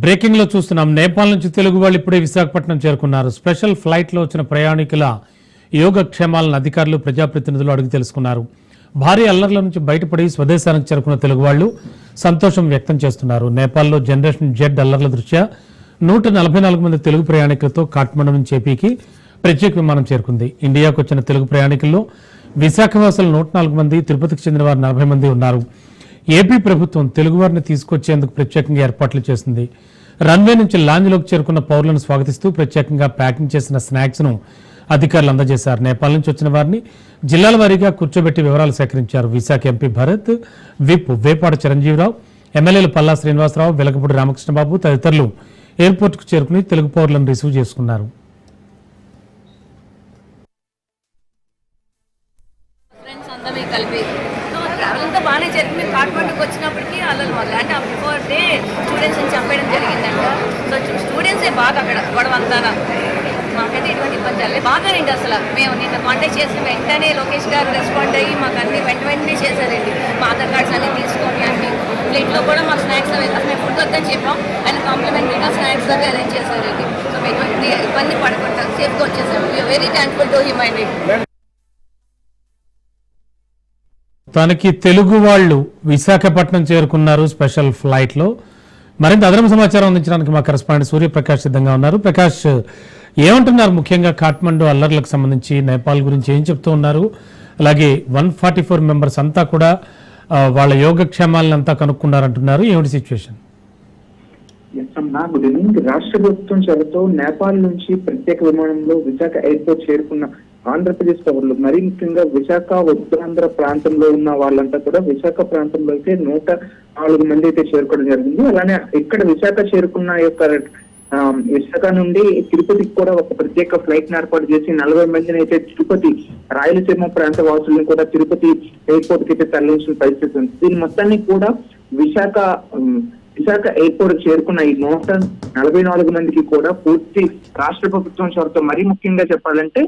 Breaking లో చూస్తున్నాం. నేపాల్ నుంచి తెలుగు వాళ్ళు ఇప్పుడే విశాఖపట్నం చేరుకున్నారు. స్పెషల్ ఫ్లైట్ లో వచ్చిన ప్రయాణికుల యోగక్షేమాలను అధికారులు ప్రజాప్రతినిధులు అడిగి తెలుసుకున్నారు. భారీ అల్లర్ల నుంచి బయటపడి స్వదేశానికి చేరుకున్న తెలుగు వాళ్ళు సంతోషం వ్యక్తం చేస్తున్నారు. నేపాల్లో జనరేషన్ జెడ్ అల్లర్ల దృష్ట్యా 144 మంది తెలుగు ప్రయాణికులతో కాఠ్మండు నుంచి ఏపీకి ప్రత్యేక విమానం చేరుకుంది. ఇండియాకు వచ్చిన తెలుగు ప్రయాణికుల్లో విశాఖవాసులు 104 మంది, తిరుపతికి చెందిన వారు 40 మంది ఉన్నారు. ఏపీ ప్రభుత్వం తెలుగువారిని తీసుకొచ్చేందుకు ప్రత్యేకంగా ఏర్పాట్లు చేసింది. రన్వే నుంచి లాంజ్లోకి చేరుకున్న పౌరులను స్వాగతిస్తూ ప్రత్యేకంగా ప్యాకింగ్ చేసిన స్నాక్స్ ను అధికారులు అందజేశారు. నేపాల్ నుంచి వచ్చిన వారిని జిల్లాల వారీగా కూర్చోబెట్టి వివరాలు సేకరించారు. విశాఖ ఎంపీ భరత్, విప్ వేపాడ చిరంజీవిరావు, ఎమ్మెల్యేలు పల్లా శ్రీనివాసరావు, వెలగపూడి రామకృష్ణబాబు తదితరులు ఎయిర్పోర్టుకు చేరుకుని తెలుగు పౌరులను రిసీవ్ చేసుకున్నారు. బాగానే జరిగింది. మేము కాఠ్మండుకి వచ్చినప్పటికీ అల్లలు మొదలు అంటే బిఫోర్ డే స్టూడెంట్స్ అని చంపేయడం జరిగిందంట. సో స్టూడెంట్సే బాగా అక్కడ గొడవంతా. మాకైతే ఎటువంటి ఇబ్బంది జరగలేదు, బాగానండి. అసలు మేము నిన్న కాంటాక్ట్ చేసిన వెంటనే లోకేష్ గారు రెస్పాండ్ అయ్యి మాకు అన్ని వెంటనే చేశారండి. మా ఆధార్ కార్డ్స్ అన్ని తీసుకొని అన్ని ప్లేట్లో కూడా మాకు స్నాక్స్ అవి అసలు మేము ఫుడ్ వద్దని చెప్పాం. ఆయన కాంప్లిమెంటరీగా స్నాక్స్ అవి అరేంజ్ చేశారండి. సో మేము ఎటువంటి ఇబ్బంది పడకుండా సేఫ్గా వచ్చేసాము. We're very thankful to him అండి. తనకి తెలుగు వాళ్ళు విశాఖపట్నం చేరుకున్నారు స్పెషల్ ఫ్లైట్ లో. మరింత అదనపు సమాచారం అందించడానికి మా కరెస్పాండెంట్ సూర్యప్రకాష్ సిద్ధంగా ఉన్నారు. ప్రకాష్, ఏమంటున్నారు ముఖ్యంగా కాఠ్మండు అల్లర్లకు సంబంధించి, నేపాల్ గురించి ఏం చెప్తూ ఉన్నారు? అలాగే 144 మెంబర్స్ అంతా కూడా వాళ్ళ యోగక్షేమాలను అంతా కనుక్కున్నారంటున్నారు. ఏమిటి సిచ్యువేషన్? Good evening. రాష్ట్ర ప్రభుత్వం చొరవతో నేపాల్ నుంచి ప్రత్యేక విమానంలో విశాఖ ఎయిర్పోర్ట్ చేరుకున్న ఆంధ్రప్రదేశ్ పౌరులు, మరీ ముఖ్యంగా విశాఖ ఉత్తరాంధ్ర ప్రాంతంలో ఉన్న వాళ్ళంతా కూడా విశాఖ ప్రాంతంలో అయితే 104 మంది అయితే చేరుకోవడం జరిగింది. అలానే ఇక్కడ విశాఖ చేరుకున్న యొక్క విశాఖ నుండి తిరుపతికి కూడా ఒక ప్రత్యేక ఫ్లైట్ ని ఏర్పాటు చేసి 40 మందిని అయితే తిరుపతి రాయలసీమ ప్రాంత వాసులను కూడా తిరుపతి ఎయిర్పోర్ట్ కి అయితే తరలించిన పరిస్థితి ఉంది. దీని మొత్తాన్ని కూడా విశాఖ ఎయిర్పోర్ట్ చేరుకున్న ఈ 144 మందికి కూడా పూర్తి రాష్ట్ర ప్రభుత్వం చొరవతో, మరీ ముఖ్యంగా చెప్పాలంటే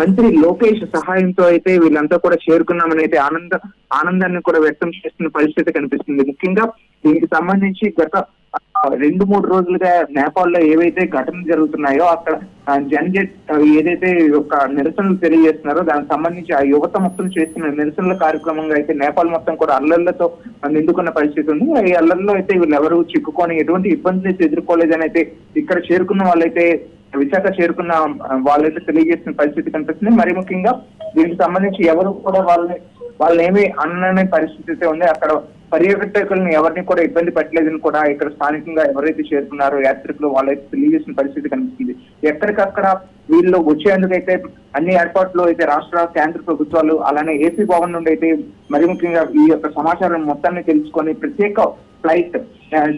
మంత్రి లోకేష్ సహాయంతో అయితే వీళ్ళంతా కూడా చేరుకున్నామని అయితే ఆనందాన్ని కూడా వ్యక్తం చేస్తున్న పరిస్థితి కనిపిస్తుంది. ముఖ్యంగా దీనికి సంబంధించి గత 2-3 రోజులుగా నేపాల్లో ఏవైతే ఘటనలు జరుగుతున్నాయో అక్కడ జన్జెట్ ఏదైతే ఒక నిరసనలు తెలియజేస్తున్నారో దానికి సంబంధించి ఆ యువత మొత్తం చేస్తున్న నిరసనల కార్యక్రమంగా అయితే నేపాల్ మొత్తం కూడా అల్లర్లతో నిండుకున్న పరిస్థితి ఉంది. ఈ అల్లర్లో అయితే వీళ్ళెవరూ చిక్కుకొని ఎటువంటి ఇబ్బందులు అయితే ఎదుర్కోలేదని అయితే ఇక్కడ చేరుకున్న వాళ్ళైతే, విశాఖ చేరుకున్న వాళ్ళైతే తెలియజేసిన పరిస్థితి కనిపిస్తుంది. మరి ముఖ్యంగా దీనికి సంబంధించి ఎవరు కూడా వాళ్ళేమి అననే పరిస్థితి అయితే ఉంది. అక్కడ పర్యాటకులను ఎవరిని కూడా ఇబ్బంది పెట్టలేదని కూడా ఇక్కడ స్థానికంగా ఎవరైతే చేరుకున్నారో యాత్రికులు వాళ్ళైతే తెలియజేసిన పరిస్థితి కనిపిస్తుంది. ఎక్కడికక్కడ వీళ్ళు వచ్చేందుకైతే అన్ని ఏర్పాట్లు అయితే రాష్ట్ర కేంద్ర ప్రభుత్వాలు అలానే ఏపీ భవన్ నుండి అయితే మరి ముఖ్యంగా ఈ యొక్క సమాచారం మొత్తాన్ని తెలుసుకొని ప్రత్యేక ఫ్లైట్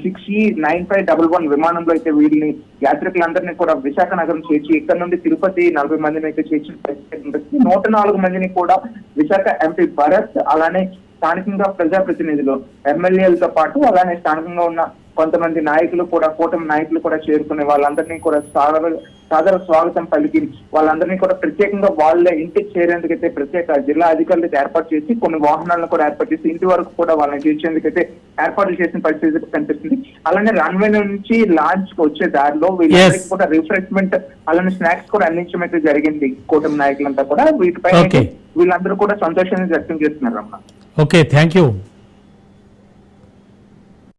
6E9511 విమానంలో అయితే వీళ్ళని యాత్రికులందరినీ కూడా విశాఖ నగరం చేర్చి ఇక్కడ నుండి తిరుపతి 40 మందిని అయితే చేర్చిన పరిస్థితి. 104 మందిని కూడా విశాఖ ఎంపీ భరత్ అలానే స్థానికంగా ప్రజాప్రతినిధులు, ఎమ్మెల్యేలతో పాటు అలానే స్థానికంగా ఉన్న కొంతమంది నాయకులు కూడా, కూటమి నాయకులు కూడా చేరుకునే వాళ్ళందరినీ కూడా సాదర స్వాగతం పలికి వాళ్ళందరినీ కూడా ప్రత్యేకంగా వాళ్ళ ఇంటికి చేరేందుకైతే ప్రత్యేక జిల్లా అధికారులు ఏర్పాటు చేసి కొన్ని వాహనాలను కూడా ఏర్పాటు చేసి ఇంటి వరకు కూడా వాళ్ళని చేర్చేందుకైతే ఏర్పాట్లు చేసిన పరిస్థితి కనిపిస్తుంది. అలానే రన్వే నుంచి లాంచ్ కి వచ్చే దారిలో వీళ్ళందరికీ కూడా రిఫ్రెష్మెంట్ అలానే స్నాక్స్ కూడా అందించడం అయితే జరిగింది. కూటమి నాయకులంతా కూడా వీటిపై వీళ్ళందరూ కూడా సంతోషాన్ని వ్యక్తం చేస్తున్నారు. Okay, thank you.